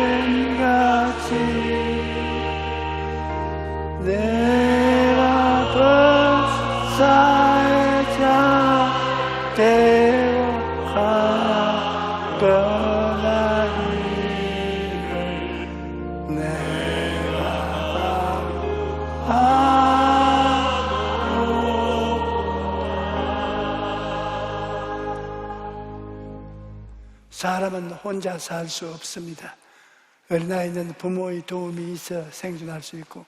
잘된같이 내가 벌사에 잘되고 가거나 이를 내가 사람은 혼자 살 수 없습니다. 어린아이는 부모의 도움이 있어 생존할 수 있고,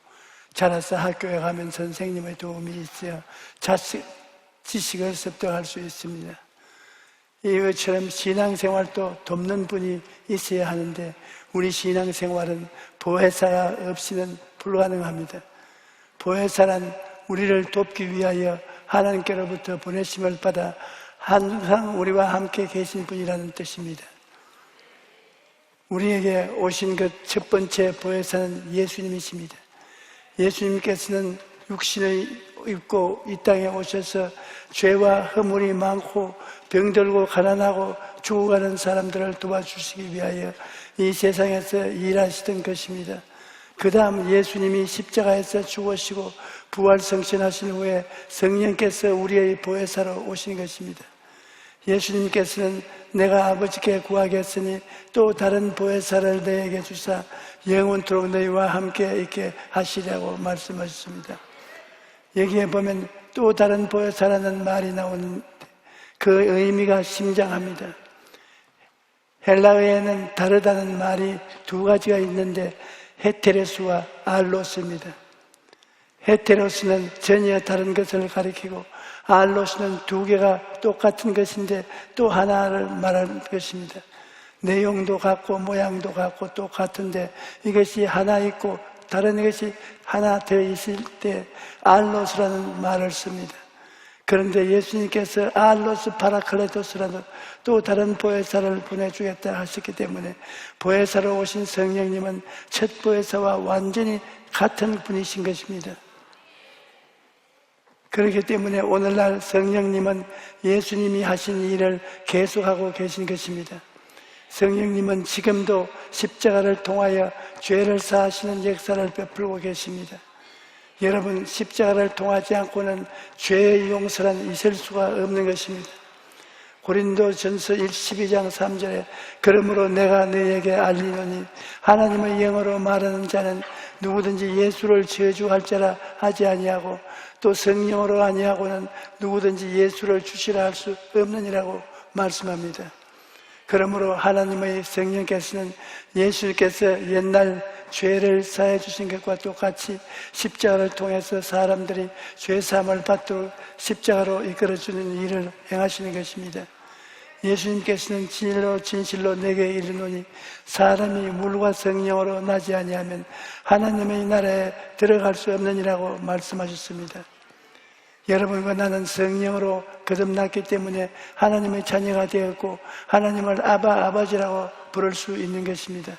자라서 학교에 가면 선생님의 도움이 있어야 지식을 습득할 수 있습니다. 이것처럼 신앙생활도 돕는 분이 있어야 하는데, 우리 신앙생활은 보혜사가 없이는 불가능합니다. 보혜사란 우리를 돕기 위하여 하나님께로부터 보내심을 받아 항상 우리와 함께 계신 분이라는 뜻입니다. 우리에게 오신 그 첫 번째 보혜사는 예수님이십니다. 예수님께서는 육신을 입고 이 땅에 오셔서 죄와 허물이 많고 병들고 가난하고 죽어가는 사람들을 도와주시기 위하여 이 세상에서 일하시던 것입니다. 그 다음 예수님이 십자가에서 죽으시고 부활승천하신 후에 성령께서 우리의 보혜사로 오신 것입니다. 예수님께서는 내가 아버지께 구하겠으니 또 다른 보혜사를 너에게 주사 영원토록 너희와 함께 있게 하시라고 말씀하셨습니다. 여기에 보면 또 다른 보혜사라는 말이 나오는데 그 의미가 심장합니다. 헬라어에는 다르다는 말이 두 가지가 있는데 헤테레스와 알로스입니다. 헤테로스는 전혀 다른 것을 가리키고 알로스는 두 개가 똑같은 것인데 또 하나를 말하는 것입니다. 내용도 같고 모양도 같고 똑같은데 이것이 하나 있고 다른 것이 하나 더 있을 때 알로스라는 말을 씁니다. 그런데 예수님께서 알로스 파라클레토스라는 또 다른 보혜사를 보내주겠다 하셨기 때문에 보혜사로 오신 성령님은 첫 보혜사와 완전히 같은 분이신 것입니다. 그렇기 때문에 오늘날 성령님은 예수님이 하신 일을 계속하고 계신 것입니다. 성령님은 지금도 십자가를 통하여 죄를 사하시는 역사를 베풀고 계십니다. 여러분, 십자가를 통하지 않고는 죄의 용서란 있을 수가 없는 것입니다. 고린도전서 12장 3절에 그러므로 내가 너희에게 알리노니 하나님의 영으로 말하는 자는 누구든지 예수를 저주할 자라 하지 아니하고 또 성령으로 아니하고는 누구든지 예수를 주시라 할 수 없느니라고 말씀합니다. 그러므로 하나님의 성령께서는 예수님께서 옛날 죄를 사해 주신 것과 똑같이 십자가를 통해서 사람들이 죄사함을 받도록 십자가로 이끌어주는 일을 행하시는 것입니다. 예수님께서는 진리로 진실로 내게 이르노니 사람이 물과 성령으로 나지 아니하면 하나님의 나라에 들어갈 수 없느니라고 말씀하셨습니다. 여러분과 나는 성령으로 거듭났기 때문에 하나님의 자녀가 되었고 하나님을 아버지라고 부를 수 있는 것입니다.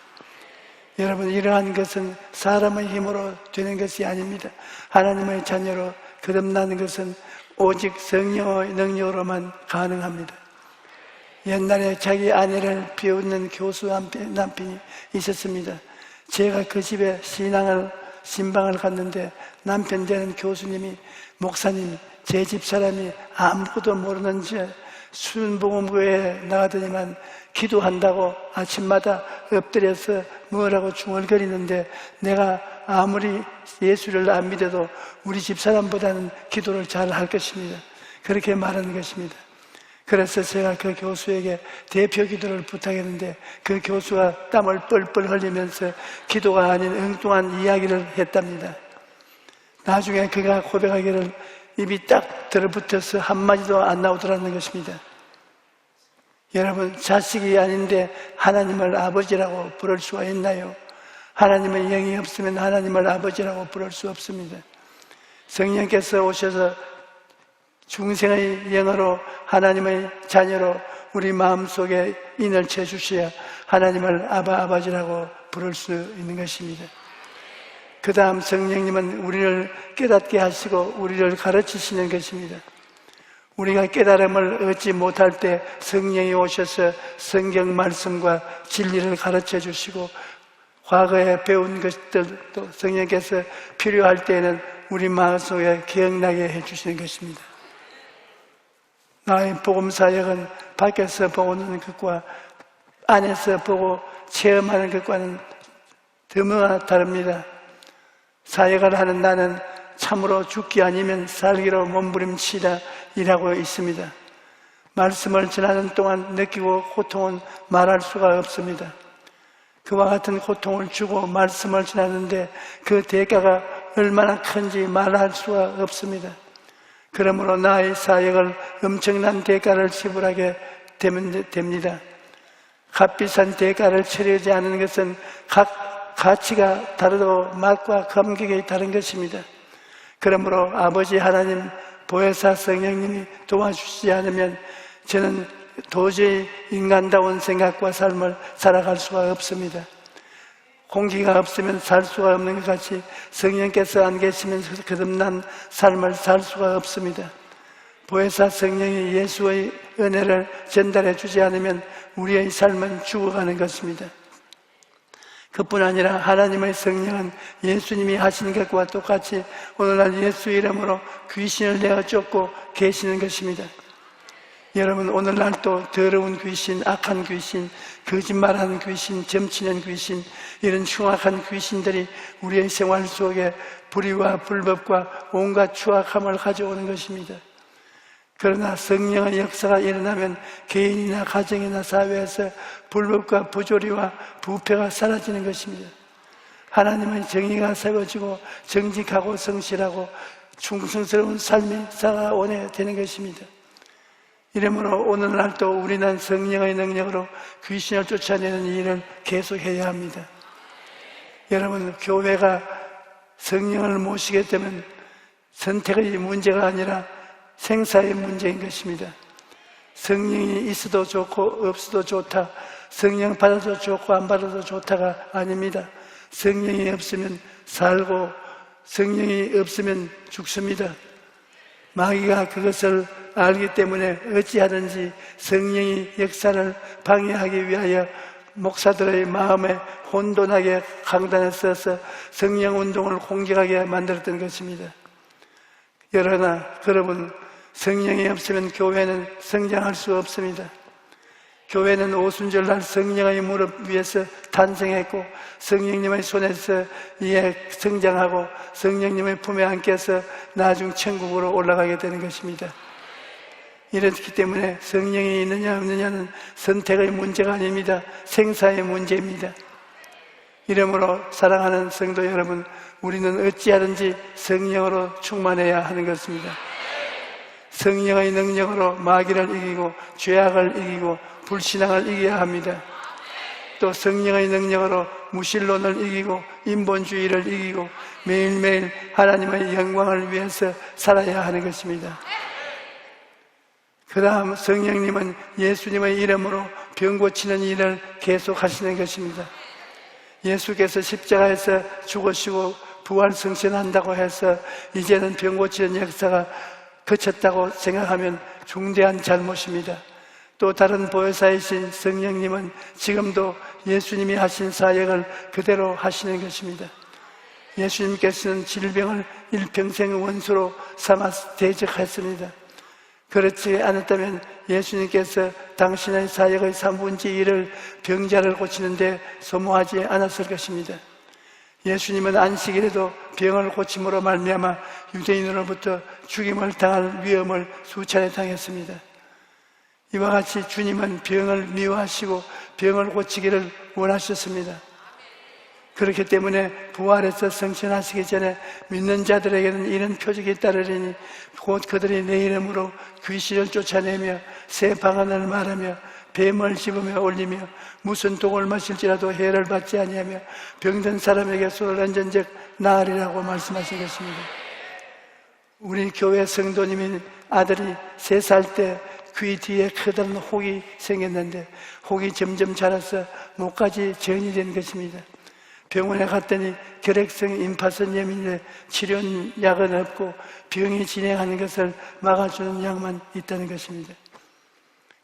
여러분, 이러한 것은 사람의 힘으로 되는 것이 아닙니다. 하나님의 자녀로 거듭나는 것은 오직 성령의 능력으로만 가능합니다. 옛날에 자기 아내를 비웃는 교수 남편이 있었습니다. 제가 그 집에 신방을 갔는데 남편 되는 교수님이 목사님, 제 집 사람이 아무것도 모르는 채 순복음교회에 나가더니만 기도한다고 아침마다 엎드려서 뭐라고 중얼거리는데 내가 아무리 예수를 안 믿어도 우리 집 사람보다는 기도를 잘 할 것입니다. 그렇게 말하는 것입니다. 그래서 제가 그 교수에게 대표 기도를 부탁했는데 그 교수가 땀을 뻘뻘 흘리면서 기도가 아닌 엉뚱한 이야기를 했답니다. 나중에 그가 고백하기를 입이 딱 들어붙어서 한마디도 안 나오더라는 것입니다. 여러분, 자식이 아닌데 하나님을 아버지라고 부를 수가 있나요? 하나님의 영이 없으면 하나님을 아버지라고 부를 수 없습니다. 성령께서 오셔서 중생의 영으로 하나님의 자녀로 우리 마음속에 인을 쳐주셔야 하나님을 아버지라고 부를 수 있는 것입니다. 그 다음 성령님은 우리를 깨닫게 하시고 우리를 가르치시는 것입니다. 우리가 깨달음을 얻지 못할 때 성령이 오셔서 성경 말씀과 진리를 가르쳐 주시고 과거에 배운 것들도 성령께서 필요할 때에는 우리 마음속에 기억나게 해주시는 것입니다. 나의 복음 사역은 밖에서 보는 것과 안에서 보고 체험하는 것과는 너무나 다릅니다. 사역을 하는 나는 참으로 죽기 아니면 살기로 몸부림치다 일하고 있습니다. 말씀을 전하는 동안 느끼고 고통은 말할 수가 없습니다. 그와 같은 고통을 주고 말씀을 전하는데 그 대가가 얼마나 큰지 말할 수가 없습니다. 그러므로 나의 사역을 엄청난 대가를 지불하게 됩니다. 값비싼 대가를 치르지 않는 것은 각 가치가 다르고 맛과 감격이 다른 것입니다. 그러므로 아버지 하나님, 보혜사 성령님이 도와주시지 않으면 저는 도저히 인간다운 생각과 삶을 살아갈 수가 없습니다. 공기가 없으면 살 수가 없는 것 같이 성령께서 안 계시면 거듭난 삶을 살 수가 없습니다. 보혜사 성령이 예수의 은혜를 전달해 주지 않으면 우리의 삶은 죽어가는 것입니다. 그뿐 아니라 하나님의 성령은 예수님이 하신 것과 똑같이 오늘날 예수 이름으로 귀신을 내어 쫓고 계시는 것입니다. 여러분, 오늘날 또 더러운 귀신, 악한 귀신, 거짓말하는 귀신, 점치는 귀신, 이런 흉악한 귀신들이 우리의 생활 속에 불의와 불법과 온갖 추악함을 가져오는 것입니다. 그러나 성령의 역사가 일어나면 개인이나 가정이나 사회에서 불법과 부조리와 부패가 사라지는 것입니다. 하나님의 정의가 세워지고 정직하고 성실하고 충성스러운 삶이 살아오게 되는 것입니다. 이러므로 오늘날도 우리는 성령의 능력으로 귀신을 쫓아내는 일을 계속해야 합니다. 여러분, 교회가 성령을 모시게 되면 선택의 문제가 아니라 생사의 문제인 것입니다. 성령이 있어도 좋고 없어도 좋다, 성령 받아도 좋고 안 받아도 좋다가 아닙니다. 성령이 없으면 살고 성령이 없으면 죽습니다. 마귀가 그것을 알기 때문에 어찌하든지 성령이 역사를 방해하기 위하여 목사들의 마음에 혼돈하게 강단에 써서 성령운동을 공격하게 만들었던 것입니다. 그러나 여러분, 성령이 없으면 교회는 성장할 수 없습니다. 교회는 오순절날 성령의 무릎 위에서 탄생했고 성령님의 손에서 성장하고 성령님의 품에 안겨서 나중 천국으로 올라가게 되는 것입니다. 이렇기 때문에 성령이 있느냐 없느냐는 선택의 문제가 아닙니다. 생사의 문제입니다. 이러므로 사랑하는 성도 여러분, 우리는 어찌하든지 성령으로 충만해야 하는 것입니다. 성령의 능력으로 마귀를 이기고 죄악을 이기고 불신앙을 이겨야 합니다. 또 성령의 능력으로 무신론을 이기고 인본주의를 이기고 매일매일 하나님의 영광을 위해서 살아야 하는 것입니다. 그 다음 성령님은 예수님의 이름으로 병 고치는 일을 계속하시는 것입니다. 예수께서 십자가에서 죽으시고 부활 승천한다고 해서 이제는 병 고치는 역사가 그쳤다고 생각하면 중대한 잘못입니다. 또 다른 보혜사이신 성령님은 지금도 예수님이 하신 사역을 그대로 하시는 것입니다. 예수님께서는 질병을 일평생 원수로 삼아 대적했습니다. 그렇지 않았다면 예수님께서 당신의 사역의 3분의 1을 병자를 고치는 데 소모하지 않았을 것입니다. 예수님은 안식일에도 병을 고침으로 말미암아 유대인으로부터 죽임을 당할 위험을 수차례 당했습니다. 이와 같이 주님은 병을 미워하시고 병을 고치기를 원하셨습니다. 그렇기 때문에 부활해서 승천하시기 전에 믿는 자들에게는 이런 표적이 따르리니 곧 그들이 내 이름으로 귀신을 쫓아내며 새 방언을 말하며 뱀을 집으며 올리며 무슨 독을 마실지라도 해를 받지 아니하며 병든 사람에게 손을 얹은 즉 나으리라고 말씀하신 것입니다. 우리 교회 성도님인 아들이 3살 때 귀 뒤에 커다란 혹이 생겼는데 혹이 점점 자라서 목까지 전이 된 것입니다. 병원에 갔더니 결핵성 임파선염인데 치료약은 없고 병이 진행하는 것을 막아주는 약만 있다는 것입니다.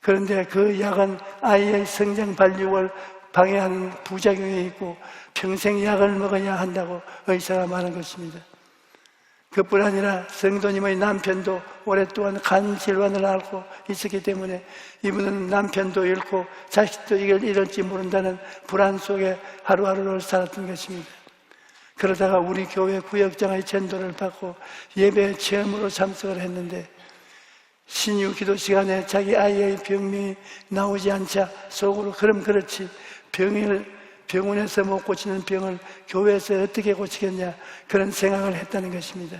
그런데 그 약은 아이의 성장 발육을 방해하는 부작용이 있고 평생 약을 먹어야 한다고 의사가 말한 것입니다. 그뿐 아니라 성도님의 남편도 오랫동안 간 질환을 앓고 있었기 때문에 이분은 남편도 잃고 자식도 이걸 잃을지 모른다는 불안 속에 하루하루를 살았던 것입니다. 그러다가 우리 교회 구역장의 전도를 받고 예배에 처음으로 참석을 했는데 신유 기도 시간에 자기 아이의 병명이 나오지 않자 속으로 그럼 그렇지 병원에서 못 고치는 병을 교회에서 어떻게 고치겠냐 그런 생각을 했다는 것입니다.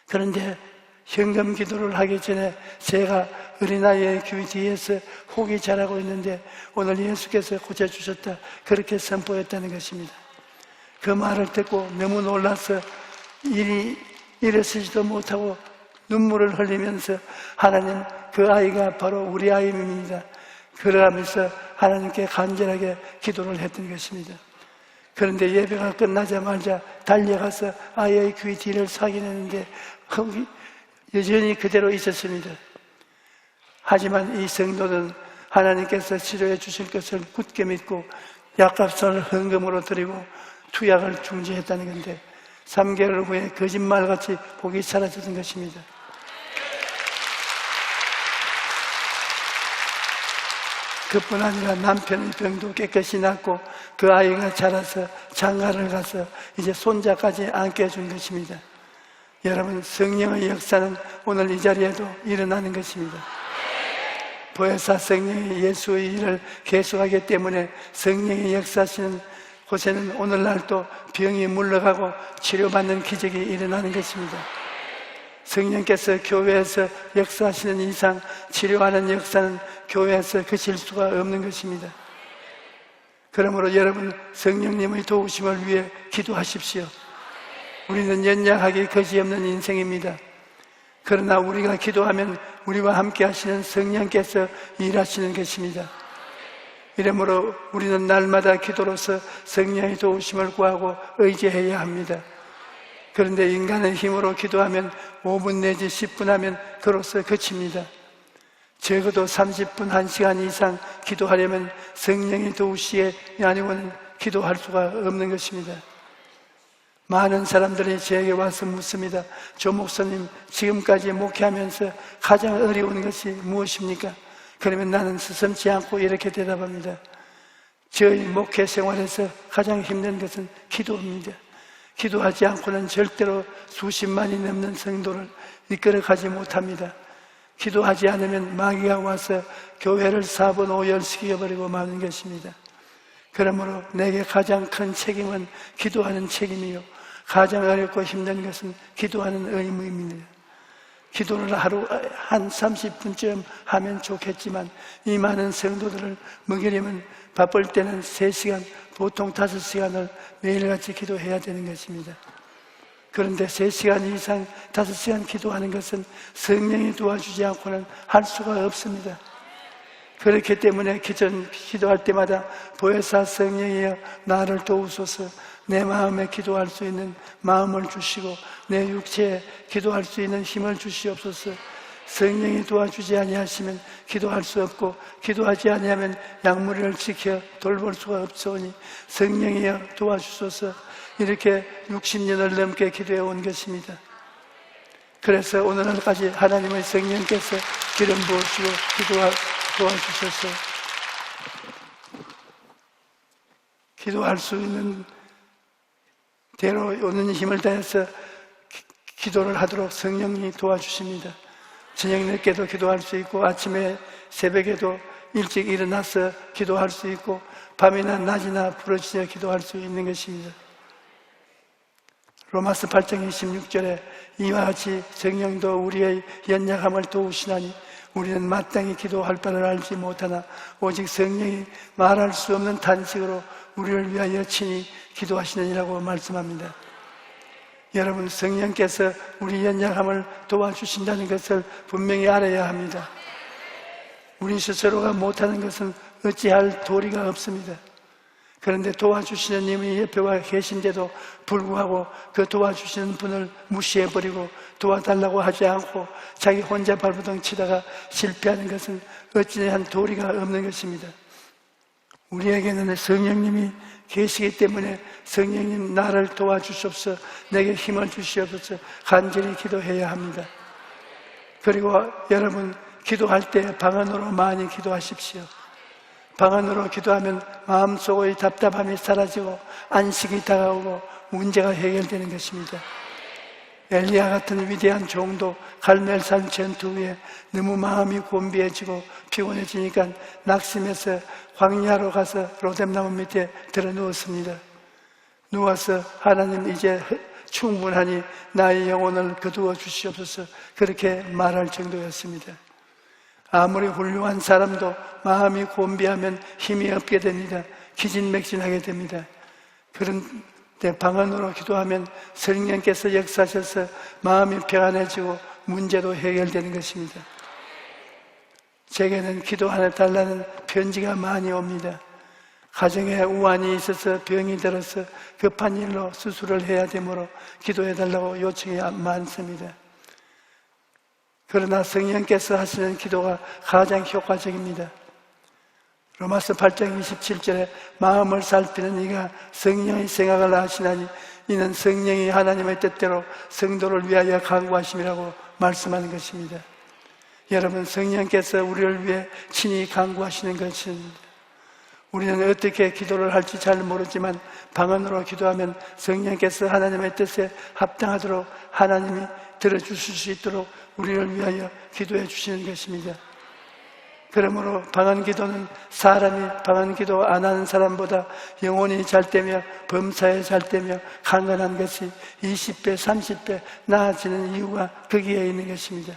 그런데 현금 기도를 하기 전에 제가 어린아이의 귀 뒤에서 혹이 자라고 있는데 오늘 예수께서 고쳐주셨다 그렇게 선포했다는 것입니다. 그 말을 듣고 너무 놀라서 일어서지도 못하고 눈물을 흘리면서 하나님 그 아이가 바로 우리 아이입니다. 그러면서 하나님께 간절하게 기도를 했던 것입니다. 그런데 예배가 끝나자마자 달려가서 아이의 귀 뒤를 확인했는데 여전히 그대로 있었습니다. 하지만 이 성도는 하나님께서 치료해 주실 것을 굳게 믿고 약값을 헌금으로 드리고 투약을 중지했다는 건데 3개월 후에 거짓말같이 복이 사라졌던 것입니다. 그뿐 아니라 남편의 병도 깨끗이 낫고 그 아이가 자라서 장가를 가서 이제 손자까지 안게 해준 것입니다. 여러분, 성령의 역사는 오늘 이 자리에도 일어나는 것입니다. 보혜사 성령이 예수의 일을 계속하기 때문에 성령이 역사하시는 곳에는 오늘날도 병이 물러가고 치료받는 기적이 일어나는 것입니다. 성령께서 교회에서 역사하시는 이상 치료하는 역사는 교회에서 그칠 수가 없는 것입니다. 그러므로 여러분 성령님의 도우심을 위해 기도하십시오. 우리는 연약하기 거지없는 인생입니다. 그러나 우리가 기도하면 우리와 함께 하시는 성령께서 일하시는 것입니다. 이러므로 우리는 날마다 기도로서 성령의 도우심을 구하고 의지해야 합니다. 그런데 인간의 힘으로 기도하면 5분 내지 10분 하면 그로써 그칩니다. 적어도 30분, 1시간 이상 기도하려면 성령의 도우시에 아니고는 기도할 수가 없는 것입니다. 많은 사람들이 저에게 와서 묻습니다. 조 목사님, 지금까지 목회하면서 가장 어려운 것이 무엇입니까? 그러면 나는 스스럼지 않고 이렇게 대답합니다. 저희 목회 생활에서 가장 힘든 것은 기도입니다. 기도하지 않고는 절대로 수십만이 넘는 성도를 이끌어가지 못합니다. 기도하지 않으면 마귀가 와서 교회를 4번 5열시켜버리고 마는 것입니다. 그러므로 내게 가장 큰 책임은 기도하는 책임이요, 가장 어렵고 힘든 것은 기도하는 의무입니다. 기도를 하루 한 30분쯤 하면 좋겠지만 이 많은 성도들을 먹이려면 바쁠 때는 3시간, 보통 5시간을 매일같이 기도해야 되는 것입니다. 그런데 3시간 이상, 5시간 기도하는 것은 성령이 도와주지 않고는 할 수가 없습니다. 그렇기 때문에 기도할 때마다 보혜사 성령이여 나를 도우소서, 내 마음에 기도할 수 있는 마음을 주시고 내 육체에 기도할 수 있는 힘을 주시옵소서. 성령이 도와주지 아니하시면 기도할 수 없고 기도하지 아니하면 약물을 지켜 돌볼 수가 없사오니 성령이여 도와주소서. 이렇게 60년을 넘게 기도해 온 것입니다. 그래서 오늘날까지 하나님의 성령께서 기름 부으시고 도와주셔서 기도할 수 있는 대로 오는 힘을 다해서 기도를 하도록 성령이 도와주십니다. 저녁 늦게도 기도할 수 있고 아침에 새벽에도 일찍 일어나서 기도할 수 있고 밤이나 낮이나 부르짖어 기도할 수 있는 것입니다. 로마서 8장 26절에 이와 같이 성령도 우리의 연약함을 도우시나니 우리는 마땅히 기도할 바를 알지 못하나 오직 성령이 말할 수 없는 탄식으로 우리를 위하여 친히 기도하시느니라고 말씀합니다. 여러분, 성령께서 우리 연약함을 도와주신다는 것을 분명히 알아야 합니다. 우리 스스로가 못하는 것은 어찌할 도리가 없습니다. 그런데 도와주시는 님이 옆에 와 계신데도 불구하고 그 도와주시는 분을 무시해버리고 도와달라고 하지 않고 자기 혼자 발버둥 치다가 실패하는 것은 어찌한 도리가 없는 것입니다. 우리에게는 성령님이 계시기 때문에 성령님 나를 도와주시옵소서, 내게 힘을 주시옵소서 간절히 기도해야 합니다. 그리고 여러분 기도할 때 방언으로 많이 기도하십시오. 방언으로 기도하면 마음속의 답답함이 사라지고 안식이 다가오고 문제가 해결되는 것입니다. 엘리야 같은 위대한 종도 갈멜산 전투 후에 너무 마음이 곤비해지고 피곤해지니까 낙심해서 광야로 가서 로뎀나무 밑에 들어 누웠습니다. 누워서 하나님 이제 충분하니 나의 영혼을 거두어 주시옵소서 그렇게 말할 정도였습니다. 아무리 훌륭한 사람도 마음이 곤비하면 힘이 없게 됩니다. 기진맥진하게 됩니다. 그런데 방언으로 기도하면 성령께서 역사하셔서 마음이 평안해지고 문제도 해결되는 것입니다. 제게는 기도해달라는 편지가 많이 옵니다. 가정에 우환이 있어서 병이 들어서 급한 일로 수술을 해야 되므로 기도해달라고 요청이 많습니다. 그러나 성령께서 하시는 기도가 가장 효과적입니다. 로마서 8장 27절에 마음을 살피는 이가 성령의 생각을 아시나니 이는 성령이 하나님의 뜻대로 성도를 위하여 간구하심이라고 말씀하는 것입니다. 여러분, 성령께서 우리를 위해 친히 간구하시는 것입니다. 우리는 어떻게 기도를 할지 잘 모르지만 방언으로 기도하면 성령께서 하나님의 뜻에 합당하도록 하나님이 들어주실 수 있도록 우리를 위하여 기도해 주시는 것입니다. 그러므로 방언 기도는 사람이 방언 기도 안 하는 사람보다 영혼이 잘 되며 범사에 잘 되며 강건한 것이 20배, 30배 나아지는 이유가 거기에 있는 것입니다.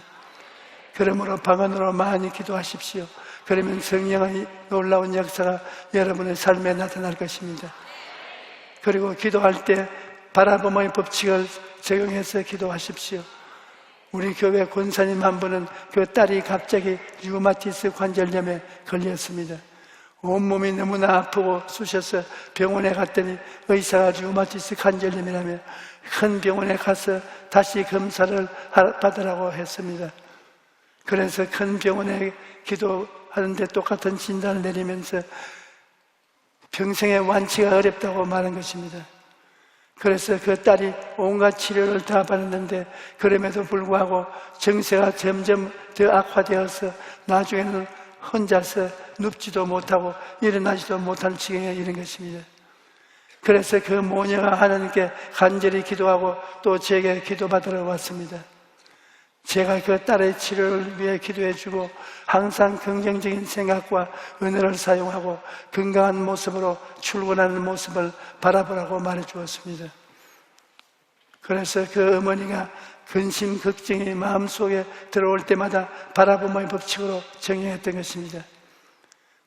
그러므로 방언으로 많이 기도하십시오. 그러면 성령의 놀라운 역사가 여러분의 삶에 나타날 것입니다. 그리고 기도할 때 바라봄의 법칙을 적용해서 기도하십시오. 우리 교회 권사님 한 분은 그 딸이 갑자기 류마티스 관절염에 걸렸습니다. 온몸이 너무나 아프고 쑤셔서 병원에 갔더니 의사가 류마티스 관절염이라며 큰 병원에 가서 다시 검사를 받으라고 했습니다. 그래서 큰 병원에 기도하는데 똑같은 진단을 내리면서 평생의 완치가 어렵다고 말한 것입니다. 그래서 그 딸이 온갖 치료를 다 받았는데 그럼에도 불구하고 증세가 점점 더 악화되어서 나중에는 혼자서 눕지도 못하고 일어나지도 못할 지경에 이른 것입니다. 그래서 그 모녀가 하나님께 간절히 기도하고 또 제게 기도받으러 왔습니다. 제가 그 딸의 치료를 위해 기도해주고 항상 긍정적인 생각과 은혜를 사용하고 건강한 모습으로 출근하는 모습을 바라보라고 말해주었습니다. 그래서 그 어머니가 근심, 걱정이 마음속에 들어올 때마다 바라봄의 법칙으로 정의했던 것입니다.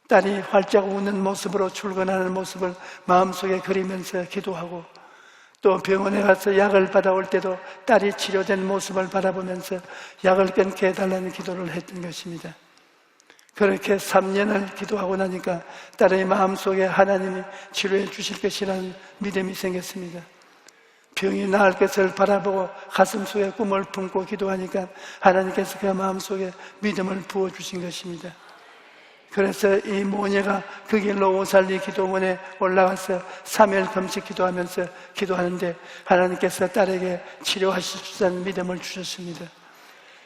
딸이 활짝 웃는 모습으로 출근하는 모습을 마음속에 그리면서 기도하고 또 병원에 가서 약을 받아올 때도 딸이 치료된 모습을 바라보면서 약을 끊게 해달라는 기도를 했던 것입니다. 그렇게 3년을 기도하고 나니까 딸의 마음속에 하나님이 치료해 주실 것이라는 믿음이 생겼습니다. 병이 나을 것을 바라보고 가슴속에 꿈을 품고 기도하니까 하나님께서 그 마음속에 믿음을 부어주신 것입니다. 그래서 이 모녀가 그 길로 오살리 기도원에 올라가서 3일 금식 기도하면서 기도하는데 하나님께서 딸에게 치료하실 수 있는 믿음을 주셨습니다.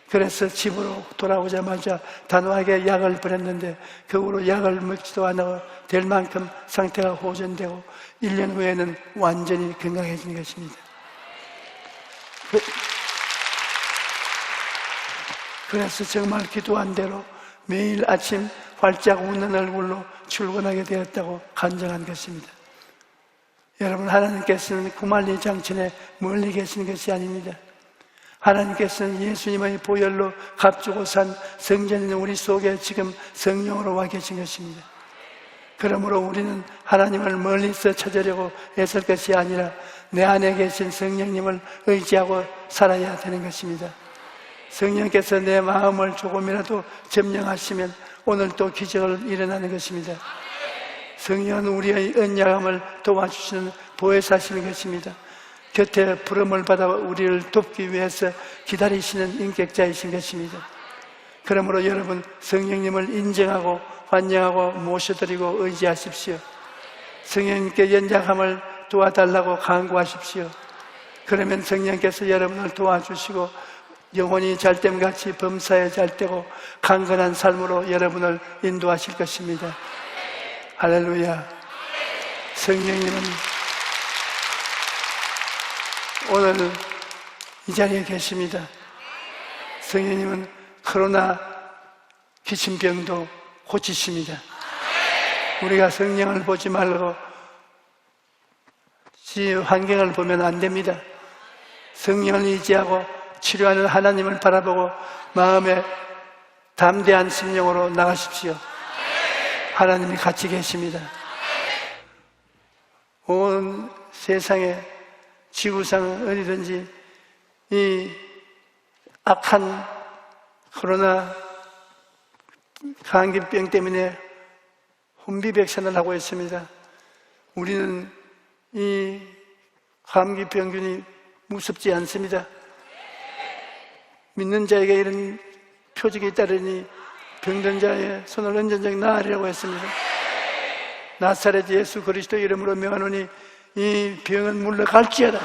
그래서 집으로 돌아오자마자 단호하게 약을 버렸는데 그 후로 약을 먹지도 않고 될 만큼 상태가 호전되고 1년 후에는 완전히 건강해진 것입니다. 그래서 정말 기도한 대로 매일 아침 활짝 웃는 얼굴로 출근하게 되었다고 간증한 것입니다. 여러분, 하나님께서는 구만리 장천에 멀리 계신 것이 아닙니다. 하나님께서는 예수님의 보혈로 값주고 산 성전인 우리 속에 지금 성령으로 와 계신 것입니다. 그러므로 우리는 하나님을 멀리서 찾으려고 애쓸 것이 아니라 내 안에 계신 성령님을 의지하고 살아야 되는 것입니다. 성령께서 내 마음을 조금이라도 점령하시면 오늘 또 기적을 일어나는 것입니다. 성령은 우리의 언약함을 도와주시는 보혜사신 것입니다. 곁에 부름을 받아 우리를 돕기 위해서 기다리시는 인격자이신 것입니다. 그러므로 여러분, 성령님을 인정하고 환영하고 모셔드리고 의지하십시오. 성령님께 연약함을 도와달라고 간구하십시오. 그러면 성령께서 여러분을 도와주시고 영혼이 잘됨같이 범사에 잘되고 강건한 삶으로 여러분을 인도하실 것입니다. 할렐루야. 성령님은 오늘 이 자리에 계십니다. 성령님은 코로나 기침병도 고치십니다. 우리가 성령을 보지 말고 환경을 보면 안 됩니다. 성령을 의지하고 치료하는 하나님을 바라보고 마음에 담대한 심령으로 나가십시오. 하나님이 같이 계십니다. 온 세상에 지구상 어디든지 이 악한 코로나 감기병 때문에 혼비백산을 하고 있습니다. 우리는 이 감기병균이 무섭지 않습니다. 믿는 자에게 이런 표적이 따르니 병든 자의 손을 얹은 나으리라고 했습니다. 나사렛 예수 그리스도 이름으로 명하노니 이 병은 물러갈지어다.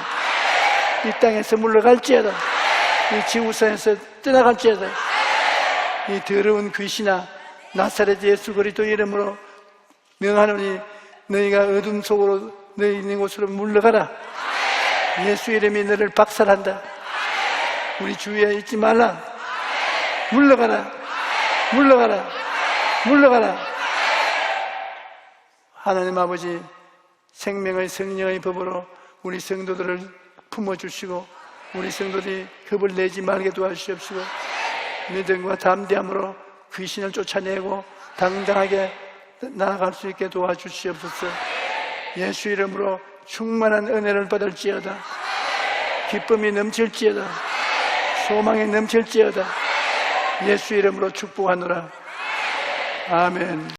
이 땅에서 물러갈지어다. 이 지구상에서 떠나갈지어다. 이 더러운 귀신아, 나사렛 예수 그리스도 이름으로 명하노니 너희가 어둠 속으로 너희 있는 곳으로 물러가라. 예수 이름이 너를 박살한다. 우리 주위에 있지 말라. 물러가라. 물러가라. 물러가라. 하나님 아버지, 생명의 성령의 법으로 우리 성도들을 품어주시고 우리 성도들이 겁을 내지 말게 도와주시옵시고 믿음과 담대함으로 귀신을 쫓아내고 당당하게 나아갈 수 있게 도와주시옵소서. 예수 이름으로 충만한 은혜를 받을지어다. 기쁨이 넘칠지어다. 소망이 넘칠지어다. 예수 이름으로 축복하노라. 아멘.